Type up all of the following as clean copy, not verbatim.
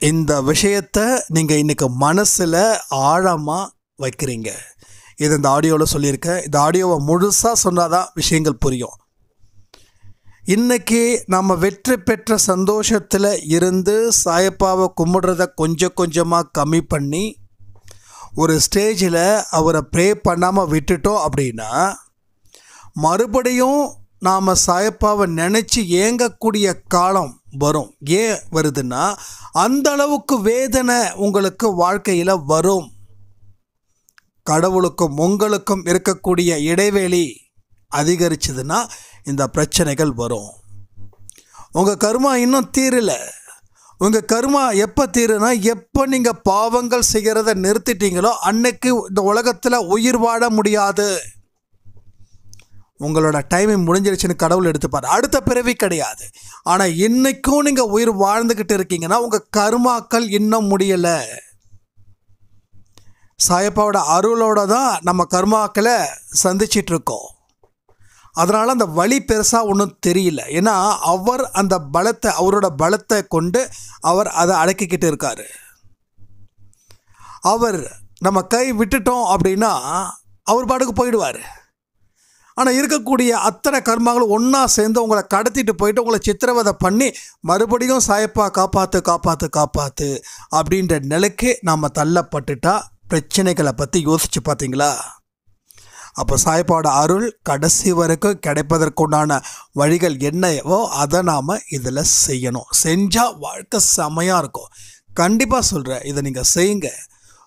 இந்த விஷயத்தை நீங்கள் இன்றைக்கி மனசில் ஆழமாக வைக்கிறீங்க. இது இந்த ஆடியோவில் சொல்லியிருக்கேன். இந்த ஆடியோவை முழுசாக சொன்னால் தான் விஷயங்கள் புரியும். இன்றைக்கி நம்ம வெற்றி பெற்ற சந்தோஷத்தில் இருந்து சாயப்பாவை கும்பிடுறத கொஞ்சம் கொஞ்சமாக கம்மி பண்ணி ஒரு ஸ்டேஜில் அவரை ப்ரே பண்ணாமல் விட்டுட்டோம் அப்படின்னா மறுபடியும் நாம் சாயப்பாவை நினச்சி ஏங்கக்கூடிய காலம் வரும். ஏன் வருதுன்னா அந்த அளவுக்கு வேதனை உங்களுக்கு வாழ்க்கையில் வரும். கடவுளுக்கும் உங்களுக்கும் இருக்கக்கூடிய இடைவெளி அதிகரிச்சதுன்னா இந்த பிரச்சனைகள் வரும். உங்கள் கர்மா இன்னும் தீரலை. உங்கள் கர்மா எப்போ தீருனா எப்போ நீங்கள் பாவங்கள் செய்கிறத நிறுத்திட்டீங்களோ அன்னைக்கு இந்த உலகத்தில் உயிர் வாழ முடியாது. உங்களோட டைமிங் முடிஞ்சிருச்சுன்னு கடவுள் எடுத்துப்பார். அடுத்த பிறவி கிடையாது. ஆனால் இன்றைக்கும் நீங்கள் உயிர் வாழ்ந்துக்கிட்டு இருக்கீங்கன்னா உங்கள் கர்மாக்கள் இன்னும் முடியலை. சாயப்பாவோட அருளோட தான் நம்ம கர்மாக்களை சந்திச்சிட்ருக்கோம். அதனால் அந்த வழி பெருசாக ஒன்றும் தெரியல. ஏன்னா அவர் அந்த பலத்தை, அவரோட பலத்தை கொண்டு அவர் அதை அடக்கிக்கிட்டு இருக்கார். அவர் நம்ம கை விட்டுட்டோம் அப்படின்னா அவர் பாட்டுக்கு போயிடுவார். ஆனால் இருக்கக்கூடிய அத்தனை கர்மாங்களும் ஒன்றா சேர்ந்து உங்களை கடத்திட்டு போயிட்டு உங்களை சித்திரவதை பண்ணி மறுபடியும் சாயப்பா காப்பாற்று காப்பாற்று காப்பாற்று அப்படின்ற நிலைக்கு நாம் தள்ளப்பட்டுட்டா பிரச்சனைகளை பற்றி யோசித்து பார்த்தீங்களா? அப்போ சாயப்பாவோட அருள் கடைசி வரைக்கும் கிடைப்பதற்குண்டான வழிகள் என்னவோ அதை நாம் இதில் செய்யணும். செஞ்சால் வாழ்க்கை செமையாக இருக்கும். கண்டிப்பாக சொல்கிறேன், இதை நீங்கள் செய்யுங்க.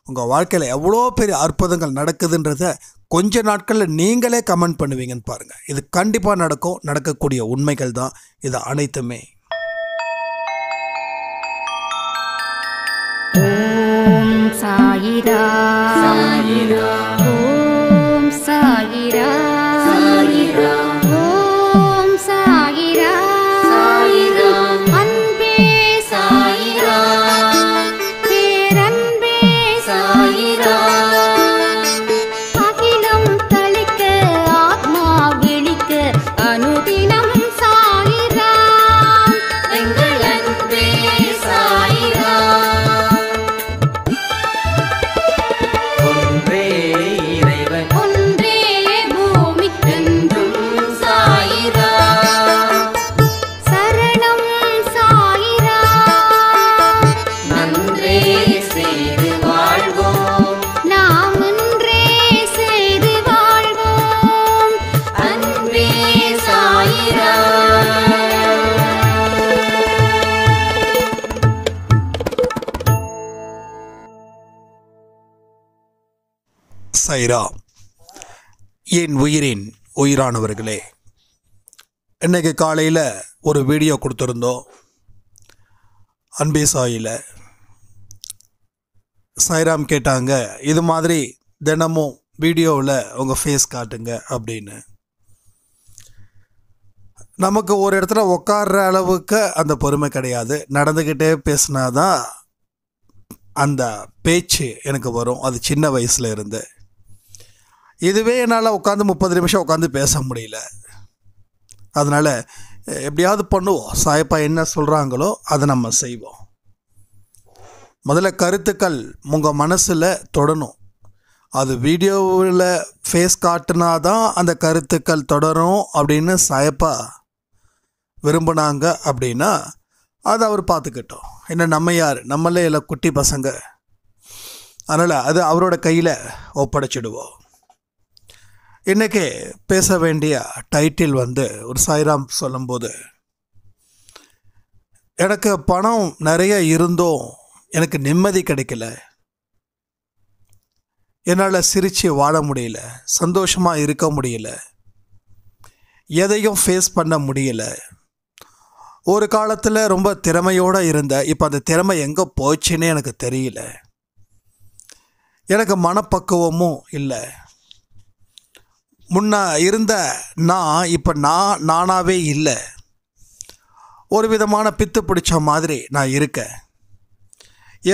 உங்கள் வாழ்க்கையில் எவ்வளோ பெரிய அற்புதங்கள் நடக்குதுன்றத கொஞ்ச நாட்களில் நீங்களே கமெண்ட் பண்ணுவீங்கன்னு பாருங்கள். இது கண்டிப்பாக நடக்கும். நடக்கக்கூடிய உண்மைகள் தான் இது அனைத்துமே. ஓம் சாயிரா சாயிரா, ஓம் சாயிரா சாயிரா, ஓம் சாயிரா சாயிரா, அன்பே சாயிரா, பேரன்பே சாயிரா, அகிலம் தளிக்க ஆத்மா விழிக்க அனுதினம் சாயிரா, எங்கள் அன்பே சாயிரா. சாயிரா. என் உயிரின் உயிரானவர்களே, இன்றைக்கி காலையில் ஒரு வீடியோ கொடுத்துருந்தோம் அன்பே சாயில. சாய்ராம் கேட்டாங்க, இது மாதிரி தினமும் வீடியோவில் உங்கள் ஃபேஸ் காட்டுங்க அப்படின்னு. நமக்கு ஒரு இடத்துல உட்கார்ற அளவுக்கு அந்த பொறுமை கிடையாது. நடந்துக்கிட்டே பேசினாதான் அந்த பேச்சு எனக்கு வரும். அது சின்ன வயசில் இருந்து. இதுவே என்னால் உட்காந்து 30 நிமிஷம் உட்காந்து பேச முடியல. அதனால் எப்படியாவது பண்ணுவோம். சாயப்பா என்ன சொல்கிறாங்களோ அதை நம்ம செய்வோம். முதல்ல கருத்துக்கள் உங்கள் மனசில் தொடணும். அது வீடியோவில் ஃபேஸ் காட்டினா தான் அந்த கருத்துக்கள் தொடரும் அப்படின்னு சாயப்பா விரும்பினாங்க அப்படின்னா அதை அவர் பார்த்துக்கிட்டோம். என்ன நம்ம யார், நம்மளே இல்லை குட்டி பசங்க. அதனால் அது அவரோட கையில் ஒப்படைச்சிடுவோம். இன்றைக்கி பேச வேண்டிய டைட்டில் ஒரு சாய்ராம் சொல்லும்போது, எனக்கு பணம் நிறைய இருந்தும் எனக்கு நிம்மதி கிடைக்கல, என்னால் சிரித்து வாழ முடியல, சந்தோஷமாக இருக்க முடியல, எதையும் ஃபேஸ் பண்ண முடியல. ஒரு காலத்தில் ரொம்ப திறமையோடு இருந்தேன். இப்போ அந்த திறமை எங்கே போச்சுன்னே எனக்கு தெரியல. எனக்கு மனப்பக்குவமும் இல்லை. முன்ன இருந்த நான் இப்போ நானாகவே இல்லை. ஒரு விதமான பித்து பிடிச்ச மாதிரி நான் இருக்கேன்.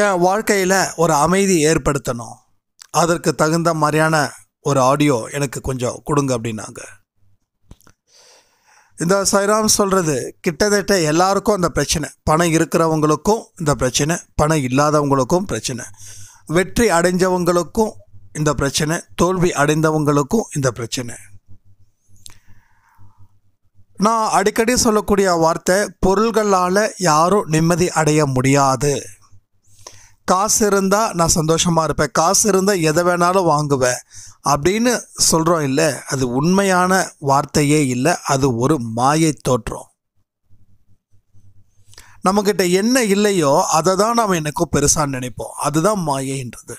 என் வாழ்க்கையில் ஒரு அமைதி ஏற்படுத்தணும். அதற்கு தகுந்த மாதிரியான ஒரு ஆடியோ எனக்கு கொஞ்சம் கொடுங்க அப்படின்னாங்க. இந்த சாய்ராம் சொல்கிறது கிட்டத்தட்ட எல்லாருக்கும் அந்த பிரச்சனை. பணம் இருக்கிறவங்களுக்கும் இந்த பிரச்சனை, பணம் இல்லாதவங்களுக்கும் பிரச்சனை, வெற்றி அடைஞ்சவங்களுக்கும் இந்த பிரச்சனை, தோல்வி அடைந்தவங்களுக்கும் இந்த பிரச்சனை. நான் அடிக்கடி சொல்லக்கூடிய வார்த்தை, பொருள்களால் யாரும் நிம்மதி அடைய முடியாது. காசு இருந்தால் நான் சந்தோஷமாக இருப்பேன், காசு இருந்தால் எதை வேணாலும் வாங்குவேன் அப்படின்னு சொல்கிறோம் இல்லை, அது உண்மையான வார்த்தையே இல்லை, அது ஒரு மாயை தோற்றம். நம்மக்கிட்ட என்ன இல்லையோ அதை தான் நாம் எனக்கும் பெருசாக நினைப்போம். அதுதான் மாயைன்றது.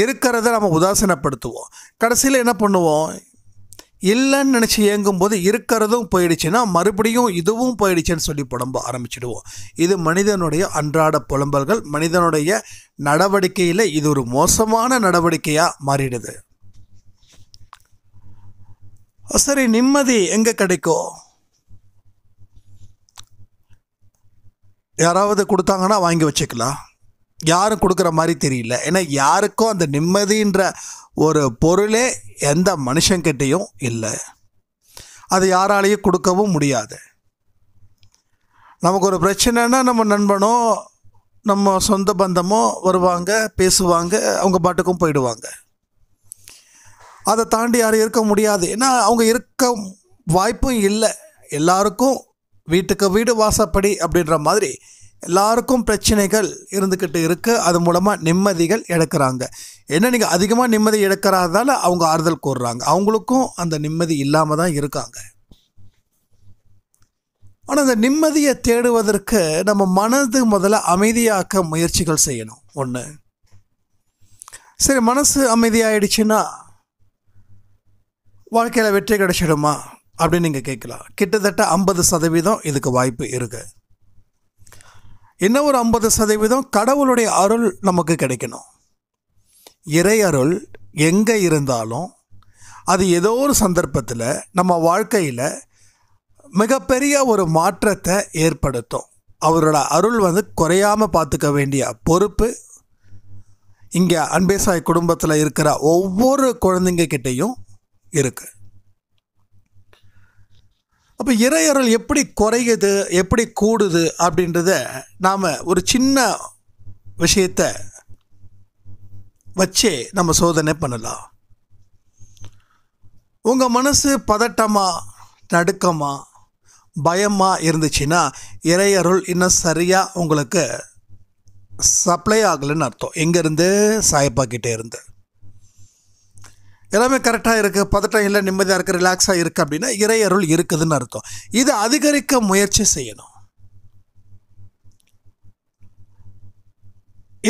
இருக்கிறத நம்ம உதாசீனப்படுத்துவோம். கடைசியில் என்ன பண்ணுவோம், இல்லைன்னு நினச்சி இயங்கும்போது இருக்கிறதும் போயிடுச்சுன்னா மறுபடியும் இதுவும் போயிடுச்சுன்னு சொல்லி புலம்ப ஆரம்பிச்சிடுவோம். இது மனிதனுடைய அன்றாட புலம்பல்கள். மனிதனுடைய நடவடிக்கையில் இது ஒரு மோசமான நடவடிக்கையாக மாறிடுது. சரி, நிம்மதி எங்கே கிடைக்கும்? யாராவது கொடுத்தாங்கன்னா வாங்கி வச்சுக்கலாம். யாரும் கொடுக்குற மாதிரி தெரியல. ஏன்னா யாருக்கும் அந்த நிம்மதின்ற ஒரு பொருளே எந்த மனுஷங்கிட்டையும் இல்லை. அது யாராலையும் கொடுக்கவும் முடியாது. நமக்கு ஒரு பிரச்சனைனா நம்ம நண்பனோ நம்ம சொந்த பந்தமோ வருவாங்க, பேசுவாங்க, அவங்க பாட்டுக்கும் போயிடுவாங்க. அதை தாண்டி யாரும் இருக்க முடியாது. ஏன்னா அவங்க இருக்க வாய்ப்பும் இல்லை. எல்லாருக்கும் வீட்டுக்கு வீடு வாசப்படி அப்படின்ற மாதிரி எல்லாருக்கும் பிரச்சனைகள் இருந்துக்கிட்டு இருக்குது. அது மூலமாக நிம்மதிகள் இழக்கிறாங்க. ஏன்னா நீங்கள் அதிகமாக நிம்மதி இழக்கிறதால அவங்க ஆறுதல் கூறுறாங்க. அவங்களுக்கும் அந்த நிம்மதி இல்லாமல் தான் இருக்காங்க. ஆனால் அந்த நிம்மதியை தேடுவதற்கு நம்ம மனது முதல்ல அமைதியாக்க முயற்சிகள் செய்யணும். ஒன்று, சரி மனசு அமைதியாகிடுச்சுன்னா வாழ்க்கையில் வெற்றி கிடைச்சிடுமா அப்படின்னு நீங்கள் கேட்கலாம். கிட்டத்தட்ட 50% இதுக்கு வாய்ப்பு இருக்குது. இன்னும் ஒரு 50% கடவுளுடைய அருள் நமக்கு கிடைக்கணும். இறை அருள் எங்கே இருந்தாலும் அது ஏதோ ஒரு சந்தர்ப்பத்தில் நம்ம வாழ்க்கையில் மிகப்பெரிய ஒரு மாற்றத்தை ஏற்படுத்தும். அவரோட அருள் குறையாமல் பார்த்துக்க வேண்டிய பொறுப்பு இங்கே அன்பே சாய் குடும்பத்தில் இருக்கிற ஒவ்வொரு குழந்தைங்க கிட்டேயும் இருக்குது. அப்போ இறையருள் எப்படி குறையுது, எப்படி கூடுது அப்படின்றத நாம் ஒரு சின்ன விஷயத்தை வச்சே நம்ம சோதனை பண்ணலாம். உங்கள் மனசு பதட்டமாக, நடுக்கமாக, பயமாக இருந்துச்சுன்னா இறையருள் இன்னும் சரியாக உங்களுக்கு சப்ளை ஆகலைன்னு அர்த்தம். எங்கேருந்து? சாயப்பா கிட்டே இருந்து. எல்லாமே கரெக்டாக இருக்குது, பதட்டம் இல்லை, நிம்மதியாக இருக்குது, ரிலாக்ஸாக இருக்குது அப்படின்னா இறையருள் இருக்குதுன்னு அர்த்தம். இதை அதிகரிக்க முயற்சி செய்யணும்.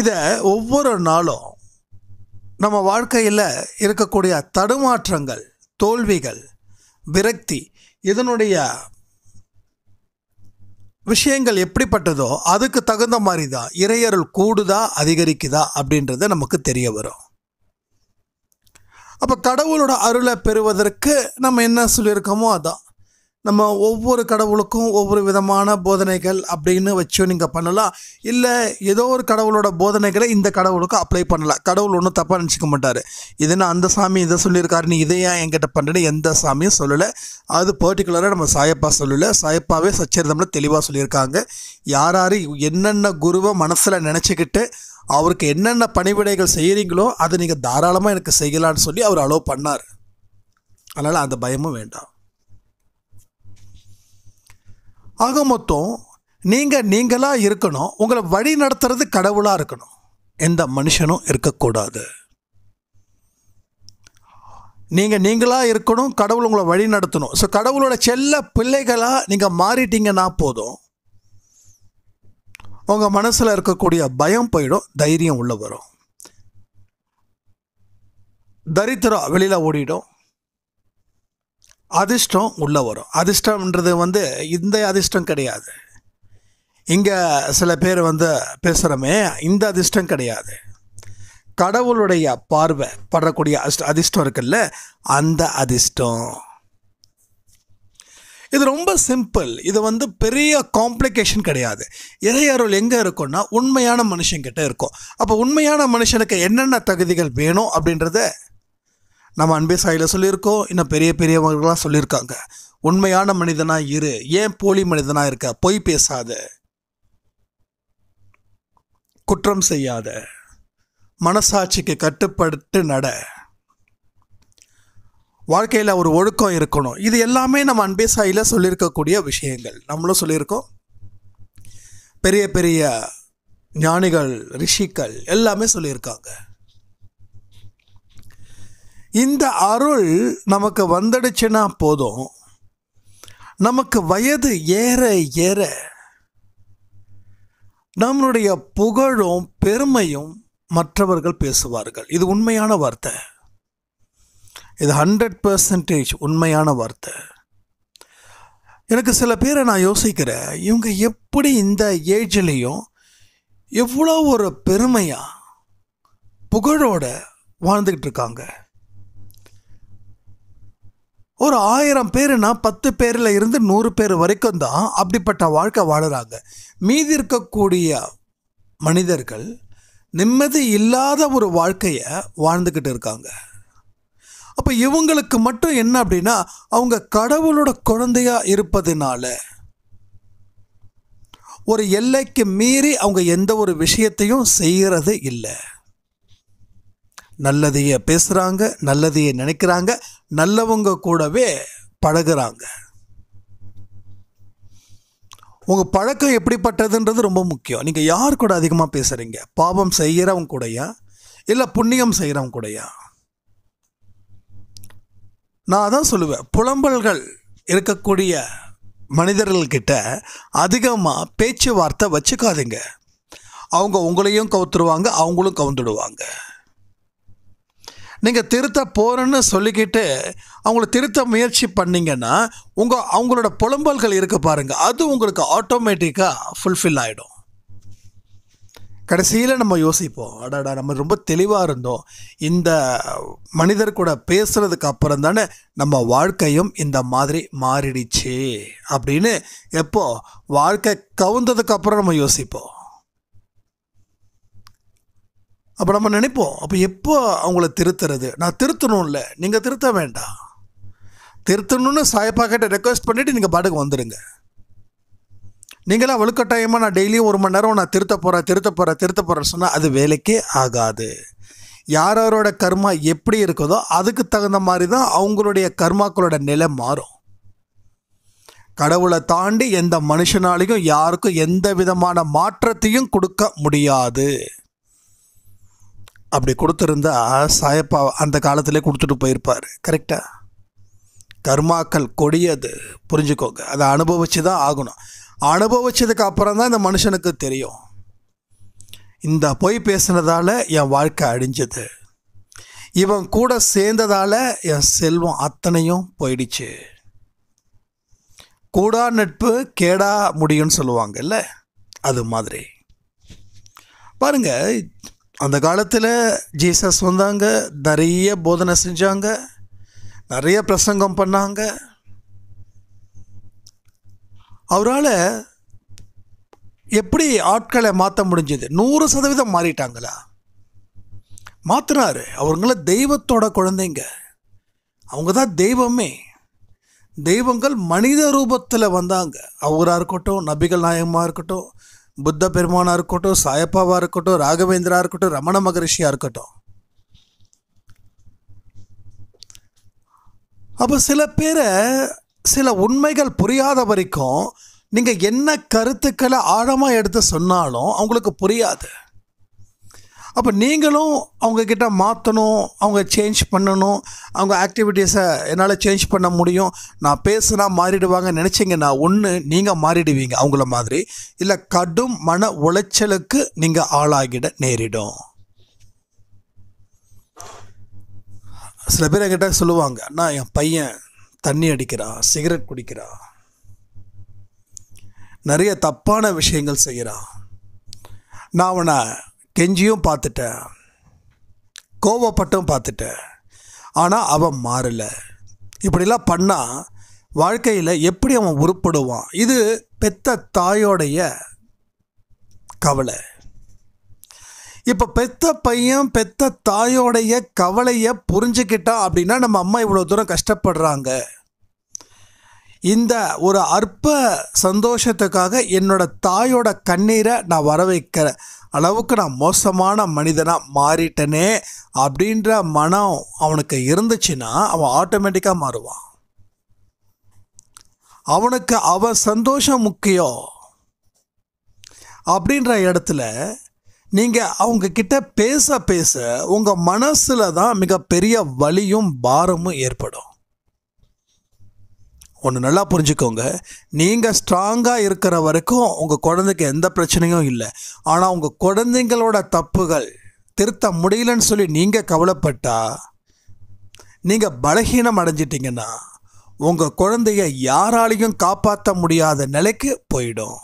இதை ஒவ்வொரு நாளும் நம்ம வாழ்க்கையில் இருக்கக்கூடிய தடுமாற்றங்கள், தோல்விகள், விரக்தி, இதனுடைய விஷயங்கள் எப்படிப்பட்டதோ அதுக்கு தகுந்த மாதிரி தான் இறையருள் கூடுதா அதிகரிக்குதா அப்படின்றது நமக்கு தெரிய வரும். அப்போ கடவுளோட அருளை பெறுவதற்கு நம்ம என்ன சொல்லியிருக்கோமோ அதான். நம்ம ஒவ்வொரு கடவுளுக்கும் ஒவ்வொரு விதமான போதனைகள் அப்படின்னு வச்சும் நீங்கள் பண்ணலாம். இல்லை ஏதோ ஒரு கடவுளோட போதனைகளை இந்த கடவுளுக்கு அப்ளை பண்ணலாம். கடவுள் ஒன்றும் தப்பாக நினச்சிக்க மாட்டார். இதுன்னா அந்த சாமி இதை சொல்லியிருக்காரு, நீ இதை ஏன் என்கிட்ட பண்ணுறேன்னு எந்த சாமியும் சொல்லலை. அது பர்டிகுலராக நம்ம சாயப்பா சொல்லலை. சாயப்பாவே சச்சரிதமில் தெளிவாக சொல்லியிருக்காங்க. யார் யார் என்னென்ன குருவை மனசில் நினச்சிக்கிட்டு அவருக்கு என்னென்ன பணிவிடைகள் செய்கிறீங்களோ அதை நீங்கள் தாராளமாக எனக்கு செய்யலான்னு சொல்லி அவர் அலோவ் பண்ணார். அதனால் அந்த பயமும் வேண்டாம். ஆக மொத்தம் நீங்களாக இருக்கணும். உங்களை வழி நடத்துறது கடவுளாக இருக்கணும், எந்த மனுஷனும் இருக்கக்கூடாது. நீங்களாக இருக்கணும், கடவுள் உங்களை வழி நடத்தணும். ஸோ கடவுளோட செல்ல பிள்ளைகளாக நீங்கள் மாறிட்டீங்கன்னா போதும், உங்கள் மனசில் இருக்கக்கூடிய பயம் போயிடும், தைரியம் உள்ள வரும், தரித்திரம் வெளியில் ஓடிடும், அதிர்ஷ்டம் உள்ளே வரும். அதிர்ஷ்டம்ன்றது இந்த அதிர்ஷ்டம் கிடையாது. இங்கே சில பேர் பேசுகிறோமே, இந்த அதிர்ஷ்டம் கிடையாது. கடவுளுடைய பார்வை படக்கூடிய அதிர்ஷ்டம் இருக்குல்ல, அந்த அதிர்ஷ்டம். இது ரொம்ப சிம்பிள். இது பெரிய காம்ப்ளிகேஷன் கிடையாது. இறையருள் எங்கே இருக்கும்னா உண்மையான மனுஷங்கிட்ட இருக்கும். அப்போ உண்மையான மனுஷனுக்கு என்னென்ன தகுதிகள் வேணும் அப்படின்றத நம்ம அன்பே சாயில சொல்லியிருக்கோம். இன்னும் பெரியவங்களாம் சொல்லியிருக்காங்க. உண்மையான மனிதனா இரு, ஏன் போலி மனிதனா இருக்க, பொய் பேசாத, குற்றம் செய்யாத, மனசாட்சிக்கு கட்டுப்பட்டு நட, வாழ்க்கையில் ஒரு ஒழுக்கம் இருக்கணும். இது எல்லாமே நம்ம அன்பே சாயில சொல்லியிருக்கக்கூடிய விஷயங்கள். நம்மளும் சொல்லியிருக்கோம். பெரிய பெரிய ஞானிகள், ரிஷிகள் எல்லாமே சொல்லியிருக்காங்க. இந்த அருள் நமக்கு வந்துடுச்சுன்னா போதும், நமக்கு வயது ஏற ஏற நம்மளுடைய புகழும் பெருமையும் மற்றவர்கள் பேசுவார்கள். இது உண்மையான வார்த்தை. இது 100% உண்மையான வார்த்தை. எனக்கு சில பேரை நான் யோசிக்கிறேன், இவங்க எப்படி இந்த ஏஜ்லேயும் எவ்வளோ ஒரு பெருமையா புகழோட வாழ்ந்துக்கிட்டு இருக்காங்க. ஒரு 1000 பேருனா 10 பேரில் இருந்து 100 பேர் வரைக்கும் தான் அப்படிப்பட்ட வாழ்க்கை வாழுறாங்க. மீதி இருக்கக்கூடிய மனிதர்கள் நிம்மதி இல்லாத ஒரு வாழ்க்கையை வாழ்ந்துக்கிட்டு இருக்காங்க. அப்போ இவங்களுக்கு மட்டும் என்ன அப்படின்னா, அவங்க கடவுளோட குழந்தையா இருப்பதுனால ஒரு எல்லைக்கு மீறி அவங்க எந்த ஒரு விஷயத்தையும் செய்கிறது இல்லை. நல்லதையே பேசுகிறாங்க, நல்லதையே நினைக்கிறாங்க, நல்லவங்க கூடவே பழகுறாங்க. உங்கள் பழக்கம் எப்படிப்பட்டதுன்றது ரொம்ப முக்கியம். நீங்கள் யார் கூட அதிகமாக பேசுகிறீங்க? பாவம் செய்கிறவங்க கூடயா இல்லை புண்ணியம் செய்கிறவங்க கூடயா? நான் அதான் சொல்லுவேன், புலம்பல்கள் இருக்கக்கூடிய மனிதர்கள்கிட்ட அதிகமாக பேச்சுவார்த்தை வச்சுக்காதீங்க. அவங்க உங்களையும் கவுத்துருவாங்க, அவங்களும் கவுந்துடுவாங்க. நீங்கள் திருத்த போகிறேன்னு சொல்லிக்கிட்டு அவங்கள திருத்த முயற்சி பண்ணிங்கன்னா அவங்களோட புலம்பல்கள் இருக்க பாருங்கள், அது உங்களுக்கு ஆட்டோமேட்டிக்காக ஃபுல்ஃபில் ஆகிடும். கடைசியில் நம்ம யோசிப்போம், அடாடா நம்ம ரொம்ப தெளிவாக இருந்தோம், இந்த மனிதர் கூட பேசுகிறதுக்கு அப்புறம் தானே நம்ம வாழ்க்கையும் இந்த மாதிரி மாறிடுச்சு அப்படின்னு எப்போ வாழ்க்கை கவுந்ததுக்கு அப்புறம் நம்ம யோசிப்போம். அப்போ நம்ம நினைப்போம், அப்போ எப்போ அவங்கள திருத்துறது? நான் திருத்தணும்ல, நீங்கள் திருத்த வேண்டாம். திருத்தணும்னு சாயப்பாக்கிட்ட ரெக்வஸ்ட் பண்ணிவிட்டு நீங்கள் பாட்டுக்கு வந்துடுங்க. நீங்களாம் வலுக்கட்டாயமாக நான் டெய்லியும் 1 மணி நேரம் நான் திருத்த போகிறேன்னு சொன்னால் அது வேலைக்கே ஆகாது. யாரோட கர்மா எப்படி இருக்குதோ அதுக்கு தகுந்த மாதிரி தான் அவங்களுடைய கர்மாக்களோட நிலை மாறும். கடவுளை தாண்டி எந்த மனுஷனாலையும் யாருக்கும் எந்த விதமான மாற்றத்தையும் கொடுக்க முடியாது. அப்படி கொடுத்துருந்தா சாயப்பா அந்த காலத்திலே கொடுத்துட்டு போயிருப்பார். கரெக்டாக? கர்மாக்கள் கொடியது, புரிஞ்சுக்கோங்க. அதை அனுபவிச்சு தான் ஆகணும். அனுபவிச்சதுக்கு அப்புறம் தான் இந்த மனுஷனுக்கு தெரியும், இந்த பொய் பேசுனதால என் வாழ்க்கை அழிஞ்சது, இவன் கூட சேர்ந்ததால் என் செல்வம் அத்தனையும் போயிடுச்சு. கூடா நட்பு கேடா முடியும்னு சொல்லுவாங்கல்ல, அது மாதிரி. பாருங்க, அந்த காலத்தில் ஜீசஸ் வந்தாங்க, நிறைய போதனை செஞ்சாங்க, நிறைய பிரசங்கம் பண்ணாங்க. அவரால் எப்படி ஆட்களை மாற்ற முடிஞ்சது? 100% மாறிட்டாங்களா? மாற்றினாரு. அவங்கள தெய்வத்தோட குழந்தைங்க, அவங்க தான் தெய்வமே. தெய்வங்கள் மனித ரூபத்தில் வந்தாங்க. அவராக இருக்கட்டும், நபிகள் நாயகமாக இருக்கட்டும், புத்த பெருமானாக இருக்கட்டும், சாயப்பாவாக இருக்கட்டும், ராகவேந்திரா இருக்கட்டும், ரமண மகரிஷியாக இருக்கட்டும். அப்போ சில பேரை சில உண்மைகள் புரியாத வரைக்கும் நீங்கள் என்ன கருத்துக்களை ஆழமாக எடுத்து சொன்னாலும் அவங்களுக்கு புரியாது. அப்போ நீங்களும் அவங்கக்கிட்ட மாற்றணும், அவங்க சேஞ்ச் பண்ணணும், அவங்க ஆக்டிவிட்டீஸை என்னால் சேஞ்ச் பண்ண முடியும், நான் பேசுனா மாறிடுவாங்க நினச்சிங்கன்னா, ஒன்று நீங்கள் மாறிடுவீங்க அவங்கள மாதிரி, இல்லை கடும் மன உளைச்சலுக்கு நீங்கள் ஆளாகிட நேரிடும். சில பேர் என்கிட்ட சொல்லுவாங்க, அண்ணா என் பையன் தண்ணி அடிக்கிறான், சிகரெட் குடிக்கிறான், நிறைய தப்பான விஷயங்கள் செய்கிறான், நான் அவனை கெஞ்சியும் பார்த்துட்டேன், கோவப்பட்டும் பார்த்துட்டேன், ஆனால் அவன் மாறலை. இப்படிலாம் பண்ணால் வாழ்க்கையில் எப்படி அவன் உருப்படுவான்? இது பெத்த தாயோடைய கவலை. இப்போ பெத்த பையன் பெத்த தாயோடைய கவலையை புரிஞ்சுக்கிட்டான் அப்படின்னா, நம்ம அம்மா இவ்வளோ தூரம் கஷ்டப்படுறாங்க, இந்த ஒரு அற்ப சந்தோஷத்துக்காக என்னோட தாயோட கண்ணீரை நான் வர வைக்கிற அளவுக்கு நான் மோசமான மனிதனாக மாறிட்டனே அப்படின்ற மனம் அவனுக்கு இருந்துச்சுன்னா அவன் ஆட்டோமேட்டிக்காக மாறுவான். அவனுக்கு அவன் சந்தோஷம் முக்கியம் அப்படின்ற இடத்துல நீங்கள் அவங்கக்கிட்ட பேச பேச உங்கள் மனசில் தான் மிகப்பெரிய வலியும் பாரமும் ஏற்படும். ஒன்று நல்லா புரிஞ்சுக்கோங்க, நீங்கள் ஸ்ட்ராங்காக இருக்கிற வரைக்கும் உங்கள் குழந்தைக்கு எந்த பிரச்சனையும் இல்லை. ஆனால் உங்கள் குழந்தைங்களோட தப்புகள் திருத்த முடியலன்னு சொல்லி நீங்கள் கவலைப்பட்டா நீங்கள் பலகீனம் அடைஞ்சிட்டிங்கன்னா உங்கள் குழந்தைய யாராலையும் காப்பாற்ற முடியாத நிலைக்கு போயிடும்.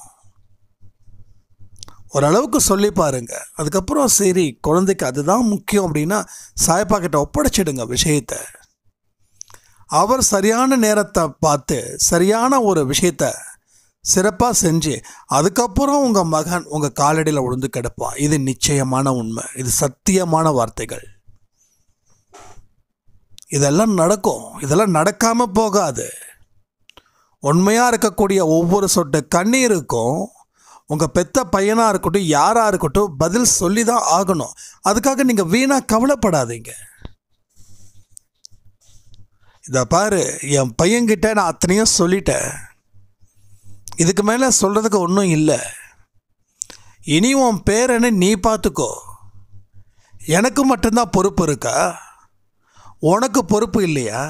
ஓரளவுக்கு சொல்லி பாருங்க. அதுக்கப்புறம் சரி குழந்தைக்கு அதுதான் முக்கியம் அப்படின்னா சாயப்பா கிட்ட ஒப்படைச்சிடுங்க விஷயத்தை. அவர் சரியான நேரத்தை பார்த்து சரியான ஒரு விஷயத்தை சிறப்பாக செஞ்சு அதுக்கப்புறம் உங்கள் மகன் உங்கள் காலடியில் விழுந்து கிடப்பான். இது நிச்சயமான உண்மை, இது சத்தியமான வார்த்தைகள். இதெல்லாம் நடக்கும், இதெல்லாம் நடக்காமல் போகாது. உண்மையாக இருக்கக்கூடிய ஒவ்வொரு சொட்டு கண்ணீருக்கும் உங்கள் பெத்த பையனாக இருக்கட்டும் யாராக இருக்கட்டும் பதில் சொல்லி தான் ஆகணும். அதுக்காக நீங்கள் வீணாக கவலைப்படாதீங்க. இதை பாரு, என் பையன்கிட்ட நான் அத்தனையும் சொல்லிட்டேன், இதுக்கு மேலே சொல்கிறதுக்கு ஒன்றும் இல்லை. இனி உன் பேரனை நீ பார்த்துக்கோ. எனக்கு மட்டும்தான் பொறுப்பு இருக்கா? உனக்கு பொறுப்பு இல்லையா?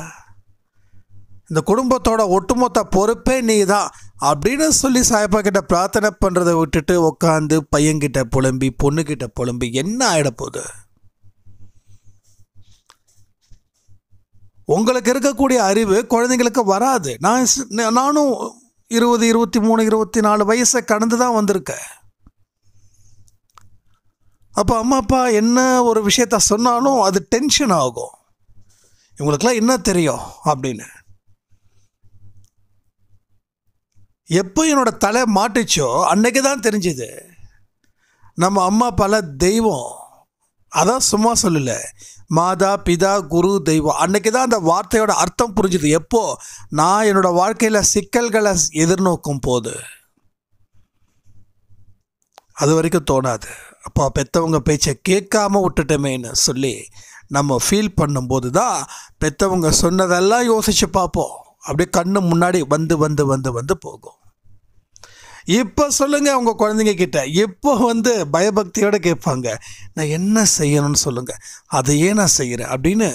இந்த குடும்பத்தோட ஒட்டுமொத்த பொறுப்பே நீ தான் அப்படின்னு சொல்லி சாயப்பா கிட்ட பிரார்த்தனை பண்ணுறதை விட்டுட்டு உட்காந்து பையன்கிட்ட புலம்பி பொண்ணுக்கிட்ட புலம்பி என்ன ஆகிடப்போகுது? உங்களுக்கு இருக்கக்கூடிய அறிவு குழந்தைங்களுக்கு வராது. நானும் 20, 23, 24 வயசை கடந்து தான் வந்திருக்கேன். அப்போ அம்மா அப்பா என்ன ஒரு விஷயத்த சொன்னாலும் அது டென்ஷன் ஆகும். இவங்களுக்கெல்லாம் என்ன தெரியும் அப்படின்னு. எப்போ என்னோட தலை மாட்டுச்சோ அன்னைக்கு தான் தெரிஞ்சுது நம்ம அம்மா பல தெய்வம். அதான் சும்மா சொல்லலை, மாதா பிதா குரு தெய்வம். அன்னைக்கு தான் அந்த வார்த்தையோட அர்த்தம் புரிஞ்சுது. எப்போ நான் என்னோடய வாழ்க்கையில் சிக்கல்களை எதிர்நோக்கும் போது. அது வரைக்கும் தோணாது. அப்போ பெற்றவங்க பேச்சை கேட்காம விட்டுட்டோமேன்னு சொல்லி நம்ம ஃபீல் பண்ணும்போது தான் பெற்றவங்க சொன்னதெல்லாம் யோசித்து பார்ப்போம். அப்படியே கண்ணு முன்னாடி வந்து வந்து வந்து வந்து போகும். இப்போ சொல்லுங்கள் உங்கள் குழந்தைங்க கிட்ட, இப்போ பயபக்தியோடு கேட்பாங்க, நான் என்ன செய்யணும்னு சொல்லுங்கள், அதையே நான் செய்கிறேன் அப்படின்னு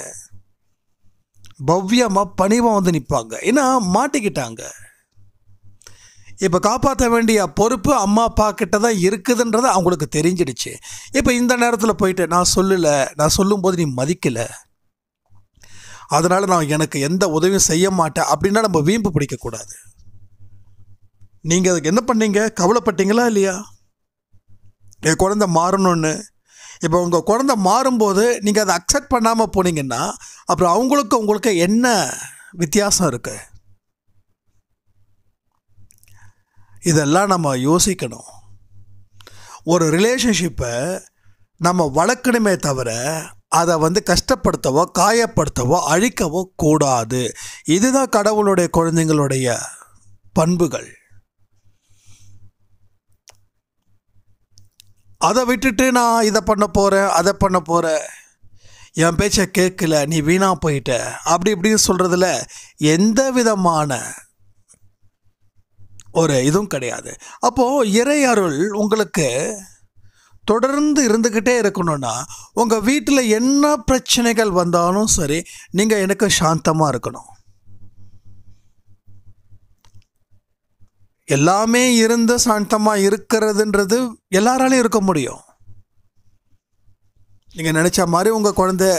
பவ்யமாக பணிவாக நிற்பாங்க. ஏன்னா மாட்டிக்கிட்டாங்க. இப்போ காப்பாற்ற வேண்டிய பொறுப்பு அம்மா அப்பா கிட்ட தான் இருக்குதுன்றது அவங்களுக்கு தெரிஞ்சிடுச்சு. இப்போ இந்த நேரத்தில் போயிட்டு நான் சொல்லலை, நான் சொல்லும்போது நீ மதிக்கலை, அதனால் நான் எனக்கு எந்த உதவியும் செய்ய மாட்டேன் அப்படின்னா நம்ம வீம்பு பிடிக்கக்கூடாது. நீங்கள் அதுக்கு என்ன பண்ணீங்க? கவலைப்பட்டீங்களா இல்லையா? என் குழந்தை மாறணும்னு. இப்போ உங்கள் குழந்தை மாறும்போது நீங்கள் அதை அக்செப்ட் பண்ணாமல் போனீங்கன்னா அப்புறம் அவங்களுக்கு உங்களுக்கு என்ன வித்தியாசம் இருக்குது? இதெல்லாம் நம்ம யோசிக்கணும். ஒரு ரிலேஷன்ஷிப்பை நம்ம வளர்க்கணுமே தவிர அதை கஷ்டப்படுத்தவோ காயப்படுத்தவோ அழிக்கவோ கூடாது. இதுதான் கடவுளுடைய குழந்தைங்களுடைய பண்புகள். அதை விட்டுட்டு நான் இதை பண்ண போகிறேன் அதை பண்ண போகிறேன், என் பேச்சை கேட்கல, நீ வீணாக போயிட்ட அப்படி இப்படின்னு சொல்கிறதுல எந்த விதமான ஒரு இதுவும் கிடையாது. அப்போது இறை அருள் உங்களுக்கு தொடர்ந்து இருந்துக்கிட்டே இருக்கணும்னா உங்கள் வீட்டில் என்ன பிரச்சனைகள் வந்தாலும் சரி நீங்கள் எனக்கு சாந்தமாக இருக்கணும். எல்லாமே இருந்து சாந்தமாக இருக்கிறதுன்றது எல்லாராலையும் இருக்க முடியும். நீங்கள் நினச்ச மாதிரி உங்கள் குழந்தை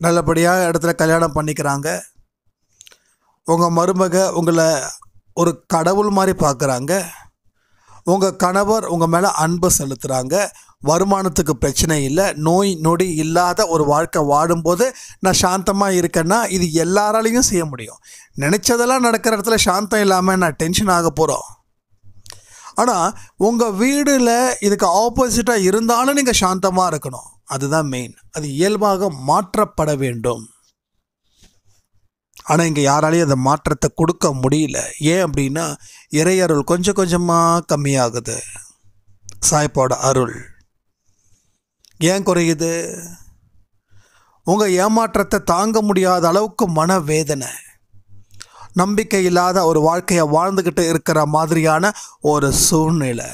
நல்லபடியாக இடத்துல கல்யாணம் பண்ணிக்கிறாங்க, உங்கள் மருமக உங்களை ஒரு கடவுள் மாதிரி பார்க்குறாங்க, உங்கள் கணவர் உங்கள் மேலே அன்பு செலுத்துகிறாங்க, வருமானத்துக்கு பிரச்சனை இல்லை, நோய் நொடி இல்லாத ஒரு வாழ்க்கை வாடும்போது நான் சாந்தமாக இருக்கேன்னா இது எல்லாராலையும் செய்ய முடியும். நினச்சதெல்லாம் நடக்கிற இடத்துல சாந்தம் இல்லாமல் நான் டென்ஷன் ஆக போகிறோம். ஆனால் உங்கள் வீடில் இதுக்கு ஆப்போசிட்டாக இருந்தாலும் நீங்கள் சாந்தமாக இருக்கணும். அதுதான் மெயின். அது இயல்பாக மாற்றப்பட வேண்டும். ஆனால் இங்கே யாராலையும் அந்த மாற்றத்தை கொடுக்க முடியல. ஏன் அப்படின்னா இறையருள் கொஞ்சம் கொஞ்சமாக கம்மியாகுது. சாய்ப்பாவோட அருள் ஏன் குறையுது? உங்கள் ஏமாற்றத்தை தாங்க முடியாத அளவுக்கு மனவேதனை, நம்பிக்கை இல்லாத ஒரு வாழ்க்கையை வாழ்ந்துக்கிட்டு இருக்கிற மாதிரியான ஒரு சூழ்நிலை,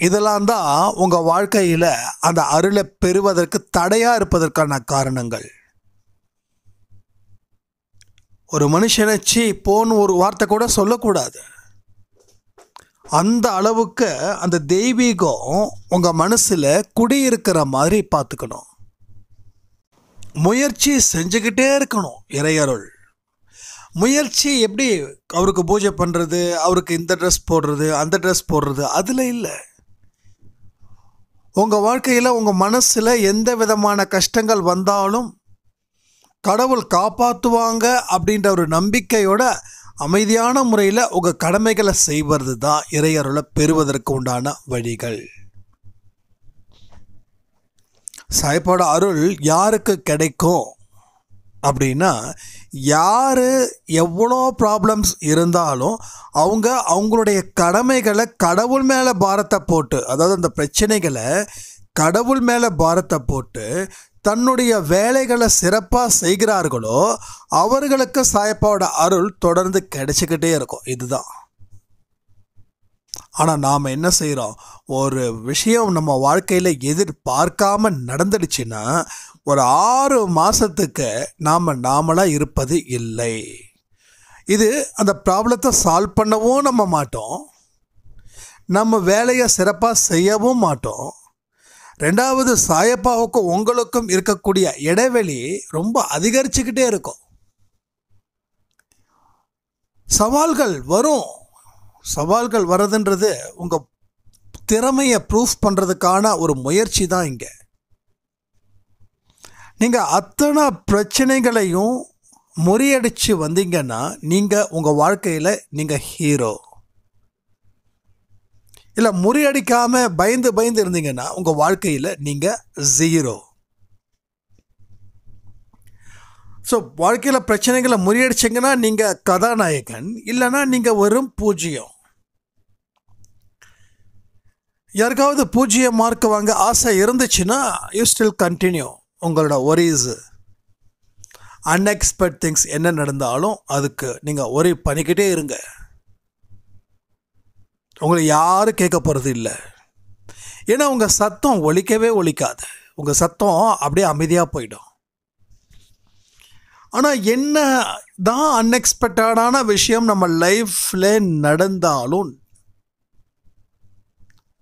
இதெல்லாம் தான் உங்கள் வாழ்க்கையில் அந்த அருளை பெறுவதற்கு தடையாக இருப்பதற்கான காரணங்கள். ஒரு மனுஷனை போன்னு ஒரு வார்த்தை கூட சொல்லக்கூடாது. அந்த அளவுக்கு அந்த தெய்வீகம் உங்கள் மனசில் குடியிருக்கிற மாதிரி பார்த்துக்கணும். முயற்சி செஞ்சுக்கிட்டே இருக்கணும். இறையருள் முயற்சி எப்படி? அவருக்கு பூஜை பண்ணுறது, அவருக்கு இந்த ட்ரெஸ் போடுறது, அந்த ட்ரெஸ் போடுறது, அதில் இல்லை. உங்கள் வாழ்க்கையில் உங்கள் மனசில் எந்த விதமான கஷ்டங்கள் வந்தாலும் கடவுள் காப்பாற்றுவாங்க அப்படின்ற ஒரு நம்பிக்கையோட அமைதியான முறையில் உங்கள் கடமைகளை செய்வது தான் இறையருளை பெறுவதற்கு உண்டான வழிகள். சாய்ப்பாவோட அருள் யாருக்கு கிடைக்கும் அப்படின்னா, யார் எவ்வளோ ப்ராப்ளம்ஸ் இருந்தாலும் அவங்களுடைய கடமைகளை கடவுள் மேலே பாரத்தை போட்டு, அதாவது அந்த பிரச்சனைகளை கடவுள் மேலே பாரத்தை போட்டு தன்னுடைய வேலைகளை சிறப்பாக செய்கிறார்களோ அவர்களுக்கு சாய்ப்பாவோட அருள் தொடர்ந்து கிடைச்சிக்கிட்டே இருக்கும். இதுதான். ஆனால் நாம் என்ன செய்கிறோம்? ஒரு விஷயம் நம்ம வாழ்க்கையில் எதிர்பார்க்காம நடந்துடுச்சுன்னா ஒரு 6 மாதத்துக்கு நாமளாக இருப்பது இல்லை. இது அந்த ப்ராப்ளத்தை சால்வ் பண்ணவும் நம்ம மாட்டோம், நம்ம வேலையை சிறப்பாக செய்யவும் மாட்டோம். ரெண்டாவது, சாயப்பாவுக்கும் உங்களுக்கும் இருக்கக்கூடிய இடைவெளி ரொம்ப அதிகரிச்சுக்கிட்டே இருக்கும். சவால்கள் வரும். சவால்கள் வர்றதுன்றது உங்கள் திறமையை ப்ரூஃப் பண்ணுறதுக்கான ஒரு முயற்சி தான். இங்கே நீங்கள் அத்தனை பிரச்சனைகளையும் முறியடித்து வந்தீங்கன்னா நீங்கள் உங்கள் வாழ்க்கையில் நீங்கள் ஹீரோ. இல்லை முறியடிக்காமல் பயந்து இருந்தீங்கன்னா உங்கள் வாழ்க்கையில் நீங்கள் 0. ஸோ வாழ்க்கையில் பிரச்சனைகளை முறியடிச்சிங்கன்னா நீங்கள் கதாநாயகன், இல்லைன்னா நீங்கள் வெறும் 0. யாருக்காவது 0 மார்க் வாங்க ஆசை இருந்துச்சுன்னா யூ ஸ்டில் கண்டினியூ உங்களோட ஒரீஸு. அன்எக்ஸ்பெக்ட் திங்ஸ் என்ன நடந்தாலும் அதுக்கு நீங்கள் ஒரே பண்ணிக்கிட்டே இருங்க. உங்களை யாரும் கேட்க போகிறது இல்லை. ஏன்னா உங்கள் சத்தம் ஒலிக்கவே ஒலிக்காது. உங்கள் சத்தம் அப்படியே அமைதியாக போயிடும். ஆனால் என்ன தான் அன்எக்ஸ்பெக்டடான விஷயம் நம்ம லைஃப்பில் நடந்தாலும்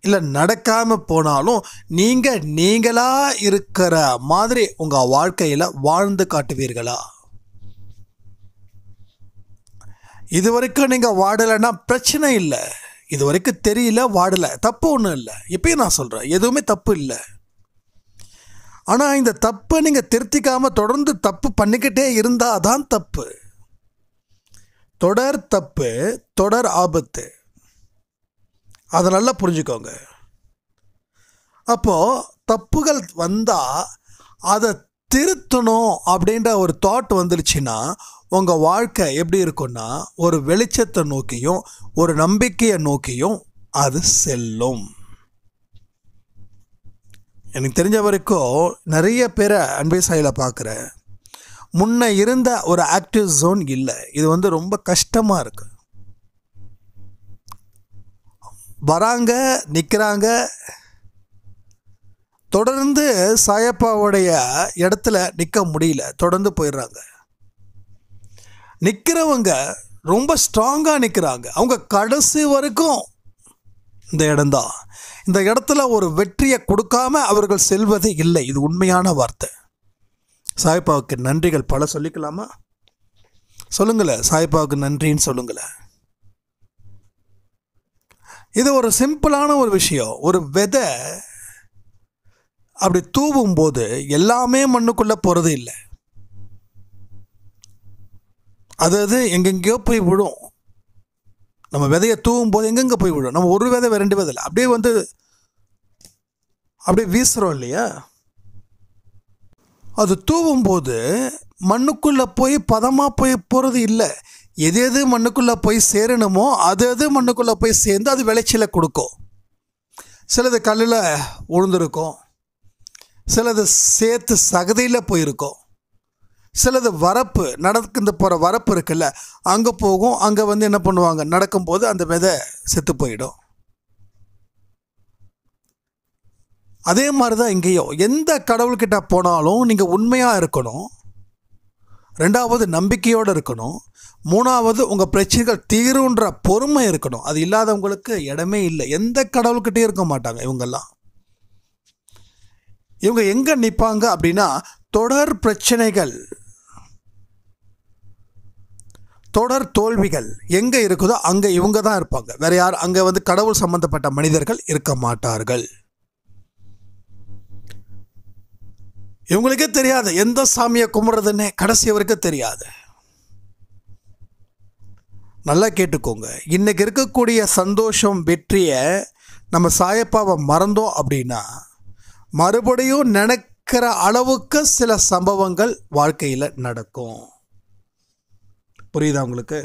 இல்லை நடக்காமல் போனாலும் நீங்களாக இருக்கிற மாதிரி உங்கள் வாழ்க்கையில் வாழ்ந்து காட்டுவீர்களா? இது வரைக்கும் நீங்கள் வாடலைன்னா பிரச்சனை இல்லை. இது வரைக்கும் தெரியல, வாடலை, தப்பு ஒன்றும் இல்லை. இப்பயும் நான் சொல்கிறேன், எதுவுமே தப்பு இல்லை. ஆனால் இந்த தப்பை நீங்கள் திருத்திக்காமல் தொடர்ந்து தப்பு பண்ணிக்கிட்டே இருந்தால் தான் தப்பு. தொடர் தப்பு, தொடர் ஆபத்து. அதை நல்லா புரிஞ்சுக்கோங்க. அப்போது தப்புகள் வந்தால் அதை திருத்தணும் அப்படின்ற ஒரு தாட் வந்துடுச்சுன்னா உங்கள் வாழ்க்கை எப்படி இருக்குன்னா ஒரு வெளிச்சத்தை நோக்கியும் ஒரு நம்பிக்கையை நோக்கியும் அது செல்லும். எனக்கு தெரிஞ்ச வரைக்கும் நிறைய பேரை அன்பே சாயில பார்க்குறேன். முன்ன இருந்த ஒரு ஆக்டிவ் ஜோன் இல்லை. இது ரொம்ப கஷ்டமாக இருக்கு. வராங்க, நிற்கிறாங்க, தொடர்ந்து சாயப்பாவுடைய இடத்துல நிற்க முடியல, தொடர்ந்து போயிடுறாங்க. நிற்கிறவங்க ரொம்ப ஸ்ட்ராங்காக நிற்கிறாங்க. அவங்க கடைசி வரைக்கும் இந்த இடம்தான். இந்த இடத்துல ஒரு வெற்றியை கொடுக்காம அவர்கள் செல்வது இல்லை. இது உண்மையான வார்த்தை. சாய்பாவுக்கு நன்றிகள் பல சொல்லிக்கலாமா? சொல்லுங்களேன், சாய்பாவுக்கு நன்றின்னு சொல்லுங்களேன். இது ஒரு சிம்பிளான ஒரு விஷயம். ஒரு விதை அப்படி தூவும் போது எல்லாமே மண்ணுக்குள்ளே போகிறது இல்லை. அது எங்கெங்கேயோ போய் விழும். நம்ம விதையை தூவும் போது எங்கெங்கே போய் விழும்? நம்ம ஒரு விதை 2 விதை இல்லை, அப்படியே வீசுகிறோம் இல்லையா? அது தூவும்போது மண்ணுக்குள்ளே போய் பதமாக போகிறது இல்லை. எது மண்ணுக்குள்ளே போய் சேரணுமோ அது மண்ணுக்குள்ளே போய் சேர்ந்து அது விளைச்சலை கொடுக்கும். சிலது கல்லில் உழுந்துருக்கும், சிலது சேர்த்து சகதியில் போயிருக்கும், சிலது வரப்பு நடந்து போகிற வரப்பு இருக்குல்ல அங்கே போகும். அங்கே என்ன பண்ணுவாங்க, நடக்கும்போது அந்த விதை செத்து போயிடும். அதே மாதிரி தான் இங்கேயும் எந்த கடவுள்கிட்ட போனாலும் நீங்கள் உண்மையாக இருக்கணும். ரெண்டாவது நம்பிக்கையோடு இருக்கணும். மூணாவது உங்கள் பிரச்சனைகள் தீருன்ற பொறுமை இருக்கணும். அது இல்லாதவங்களுக்கு இடமே இல்லை. எந்த கடவுள்கிட்டே இருக்க மாட்டாங்க இவங்கெல்லாம். இவங்க எங்கே நிற்பாங்க அப்படின்னா, தொடர் பிரச்சனைகள், தொடர் தோல்விகள் எங்கே இருக்குதோ அங்கே இவங்க தான் இருப்பாங்க. வேற யார் அங்கே கடவுள் சம்பந்தப்பட்ட மனிதர்கள் இருக்க மாட்டார்கள். இவங்களுக்கே தெரியாது எந்த சாமியை கும்பிட்றதுன்னே, கடைசி வரைக்கும் தெரியாது. நல்லா கேட்டுக்கோங்க, இன்னைக்கு இருக்கக்கூடிய சந்தோஷம் வெற்றியை நம்ம சாயப்பாவை மறந்தோம் அப்படின்னா மறுபடியும் நினைக்கிற அளவுக்கு சில சம்பவங்கள் வாழ்க்கையில் நடக்கும். புரியுதா உங்களுக்கு?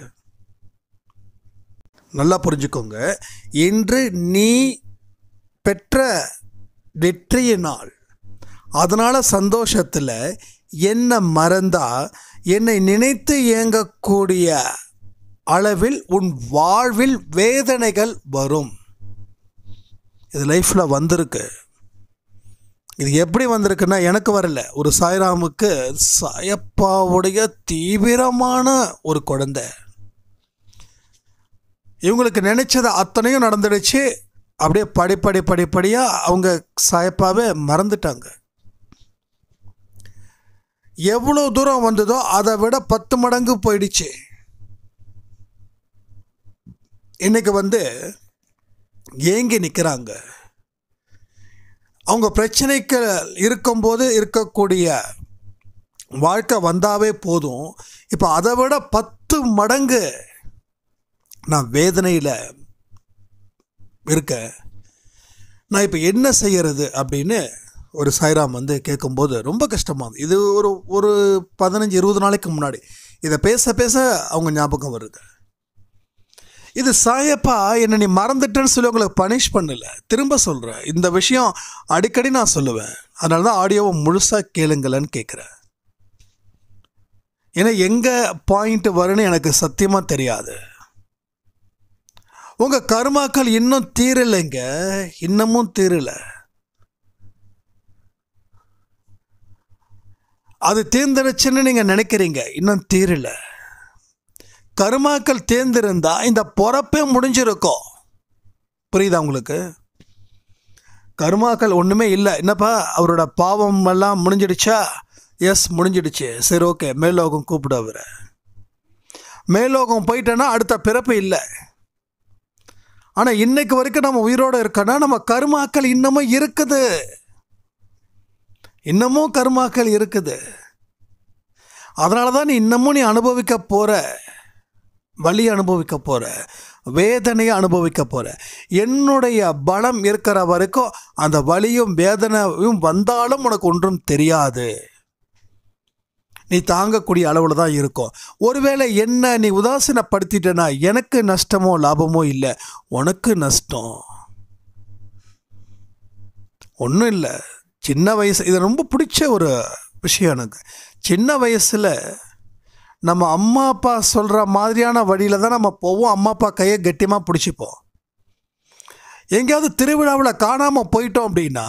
நல்லா புரிஞ்சுக்கோங்க. இன்று நீ பெற்ற வெற்றியினால் அதனால் சந்தோஷத்தில் என்ன மறந்தா என்னை நினைத்து இயங்கக்கூடிய அளவில் உன் வாழ்வில் வேதனைகள் வரும். இது லைஃப்பில் வந்திருக்கு. இது எப்படி வந்திருக்குன்னா, எனக்கு வரல, ஒரு சாய்ராமுக்கு சாயப்பாவுடைய தீவிரமான ஒரு குழந்தை. இவங்களுக்கு நினைச்சது அத்தனையும் நடந்துடுச்சு. அப்படியே படிப்படியாக அவங்க சாயப்பாவே மறந்துட்டாங்க. எவ்வளோ தூரம் வந்ததோ அதை விட 10 மடங்கு போயிடுச்சு. இன்னைக்கு ஏங்கி நிற்கிறாங்க. அவங்க பிரச்சனைக்கு இருக்கும்போது இருக்கக்கூடிய வாழ்க்கை வந்தாவே போதும். இப்போ அதை விட 10 மடங்கு நான் வேதனையில் இருக்கேன். நான் இப்போ என்ன செய்கிறது அப்படின்னு ஒரு சாய்ராம் கேட்கும்போது ரொம்ப கஷ்டமாக. இது ஒரு 15-20 நாளைக்கு முன்னாடி இதை பேச அவங்க ஞாபகம் வருது. இது சாயப்பா என்னை நீ மறந்துட்டேன்னு சொல்லி உங்களுக்கு பனிஷ் பண்ணலை. திரும்ப சொல்கிறேன், இந்த விஷயம் அடிக்கடி நான் சொல்லுவேன். அதனால தான் ஆடியோவை முழுசாக கேளுங்களேன்னு கேட்குறேன். ஏன்னா எங்கே பாயிண்ட் வரும்னு எனக்கு சத்தியமாக தெரியாது. உங்கள் கர்மாக்கள் இன்னும் தீரலைங்க, இன்னமும் தீரலை. அது தீர்ந்துடுச்சுன்னு நீங்கள் நினைக்கிறீங்க, இன்னும் தீரலை. கர்மாக்கள் தேர்ந்திருந்தா இந்த பொறப்பே முடிஞ்சிருக்கும். புரியுதா உங்களுக்கு? கர்மாக்கள் ஒன்றுமே இல்லை. என்னப்பா அவரோட பாவம் எல்லாம் முடிஞ்சிடுச்சா? எஸ் முடிஞ்சிடுச்சு. சரி, ஓகே, மேலோகம் கூப்பிடு. அவரை மேலோகம் போயிட்டேன்னா அடுத்த பிறப்பு இல்லை. ஆனால் இன்னைக்கு வரைக்கும் நம்ம உயிரோடு இருக்கோன்னா நம்ம கர்மாக்கள் இன்னமும் இருக்குது. இன்னமும் கர்மாக்கள் இருக்குது. அதனால தான் நீ அனுபவிக்க போகிற வலி, அனுபவிக்க போகிற வேதனையை அனுபவிக்க போகிற. என்னுடைய பலம் இருக்கிற வரைக்கும் அந்த வலியும் வேதனையும் வந்தாலும் உனக்கு ஒன்றும் தெரியாது. நீ தாங்கக்கூடிய அளவில் தான் இருக்கும். ஒருவேளை என்ன நீ உதாசீனப்படுத்திட்டேன்னா எனக்கு நஷ்டமோ லாபமோ இல்லை, உனக்கு நஷ்டம். ஒன்றும் இல்லை. சின்ன வயசு, இது ரொம்ப பிடிச்ச ஒரு விஷயம் எனக்கு. சின்ன வயசில் நம்ம அம்மா அப்பா சொல்கிற மாதிரியான வழியில் தான் நம்ம போவோம். அம்மா அப்பா கையை கட்டியமாக பிடிச்சிப்போம். எங்கேயாவது திருவிழாவில் காணாமல் போயிட்டோம் அப்படின்னா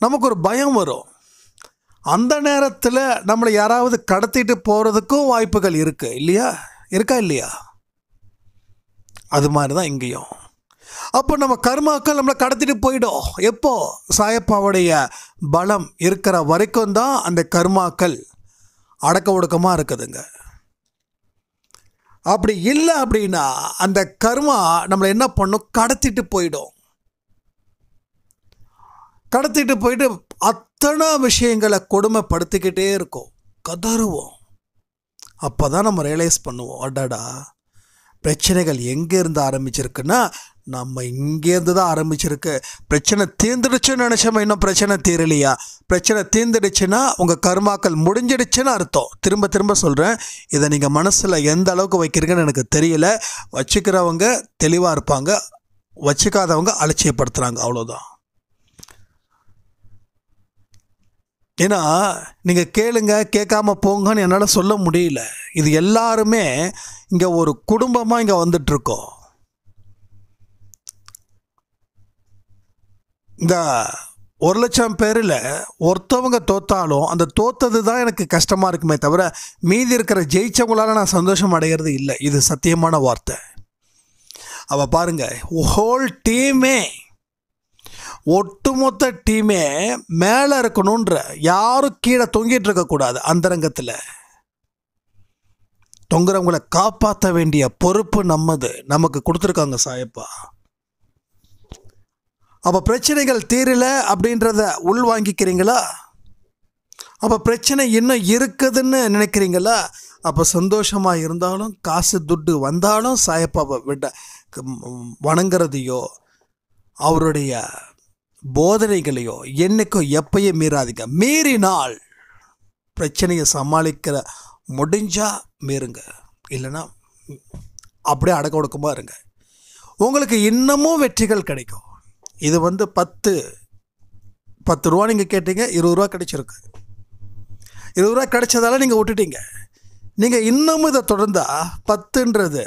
நமக்கு ஒரு பயம் வரும். அந்த நேரத்தில் நம்மளை யாராவது கடத்திட்டு போகிறதுக்கும் வாய்ப்புகள் இருக்குது இல்லையா? இருக்கா இல்லையா? அது மாதிரி தான் இங்கேயும். அப்போ நம்ம கர்மாக்கள் நம்மளை கடத்திட்டு போயிடும். எப்போ? சாயப்பாவுடைய பலம் இருக்கிற வரைக்கும் தான் அந்த கர்மாக்கள் அடக்க ஒடுக்கமாக இருக்குதுங்க. அப்படி இல்லை அப்படின்னா அந்த கர்மா நம்மளை என்ன பண்ணும்? கடத்திட்டு போயிடும். கடத்திட்டு போயிட்டு அத்தனை விஷயங்களை கொடுமைப்படுத்திக்கிட்டே இருக்கும். கதறுவோம். அப்போ தான் நம்ம ரியலைஸ் பண்ணுவோம், அடாடா பிரச்சனைகள் எங்கேருந்து ஆரம்பிச்சிருக்குன்னா நம்ம இங்கேருந்து தான் ஆரம்பிச்சிருக்கு. பிரச்சனை தீர்ந்துடுச்சுன்னு நினச்சோம், இன்னும் பிரச்சனை தீரலையா? பிரச்சனை தீர்ந்துடுச்சுன்னா உங்கள் கர்மாக்கள் முடிஞ்சிடுச்சுன்னு அர்த்தம். திரும்ப திரும்ப சொல்கிறேன், இதை நீங்கள் மனசில் எந்த அளவுக்கு வைக்கிறீங்கன்னு எனக்கு தெரியல. வச்சுக்கிறவங்க தெளிவாக இருப்பாங்க, வச்சுக்காதவங்க அலட்சியப்படுத்துகிறாங்க, அவ்வளோதான். ஏன்னா நீங்கள் கேளுங்க, கேட்காம போங்கன்னு என்னால் சொல்ல முடியல. இது எல்லாருமே இங்கே ஒரு குடும்பமாக இங்கே வந்துட்டுருக்கோம். இந்த 1,00,000 பேரில் ஒருத்தவங்க தோத்தாலும் அந்த தோத்தது தான் எனக்கு கஷ்டமாக இருக்குமே தவிர மீதி இருக்கிற ஜெயிச்சவங்களால நான் சந்தோஷம் அடைகிறது இல்லை. இது சத்தியமான வார்த்தை. அவள் பாருங்கள், ஹோல் டீமே, ஒட்டுமொத்த டீமே மேலே இருக்கணுன்ற, யாரும் கீழே தொங்கிட்டு இருக்கக்கூடாது. அந்தரங்கத்தில் தொங்குறவங்களை காப்பாற்ற வேண்டிய பொறுப்பு நம்மது, நமக்கு கொடுத்துருக்காங்க சாயப்பா. அப்போ பிரச்சனைகள் தீரல அப்படின்றத உள்வாங்கிக்கிறீங்களா? அப்போ பிரச்சனை இன்னும் இருக்குதுன்னு நினைக்கிறீங்களா? அப்போ சந்தோஷமாக இருந்தாலும் காசு துட்டு வந்தாலும் சாயப்பாவை விட வணங்குறதையோ அவருடைய போதனைகளையோ என்னைக்கும் எப்பயும் மீறாதீங்க. மீறினால் பிரச்சனையை சமாளிக்கிற முடிஞ்சா மீறுங்க, இல்லைன்னா அப்படியே அடக்க ஒடுக்கமாக இருங்க. உங்களுக்கு இன்னமும் வெற்றிகள் கிடைக்கும். இது 10 ரூபா நீங்கள் கேட்டீங்க, 20 ரூபா கிடைச்சிருக்கு. 20 ரூபா கிடைச்சதால நீங்கள் விட்டுட்டீங்க. நீங்கள் இன்னமும் இதை தொடர்ந்தா 10ன்றது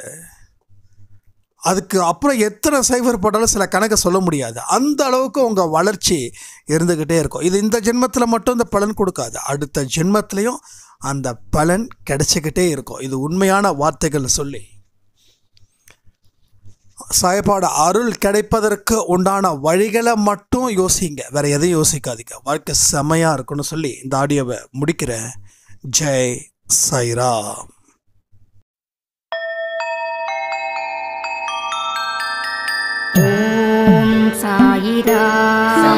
அதுக்கு அப்புறம் எத்தனை சைஃபர் போட்டாலும் சில கணக்கை சொல்ல முடியாது. அந்த அளவுக்கு உங்கள் வளர்ச்சி இருந்துக்கிட்டே இருக்கும். இது இந்த ஜென்மத்தில் மட்டும் இந்த பலன் கொடுக்காது, அடுத்த ஜென்மத்திலையும் அந்த பலன் கிடைச்சிக்கிட்டே இருக்கும். இது உண்மையான வார்த்தைகள் சொல்லி சாயப்பாட அருள் கிடைப்பதற்கு உண்டான வழிகளை மட்டும் யோசிங்க, வேறு எதையும் யோசிக்காதீங்க. வாழ்க்கை செமையாக இருக்குன்னு சொல்லி இந்த ஆடியோவை முடிக்கிறேன். ஜெய் சாய்ராம். ஓம் சாயிராம்.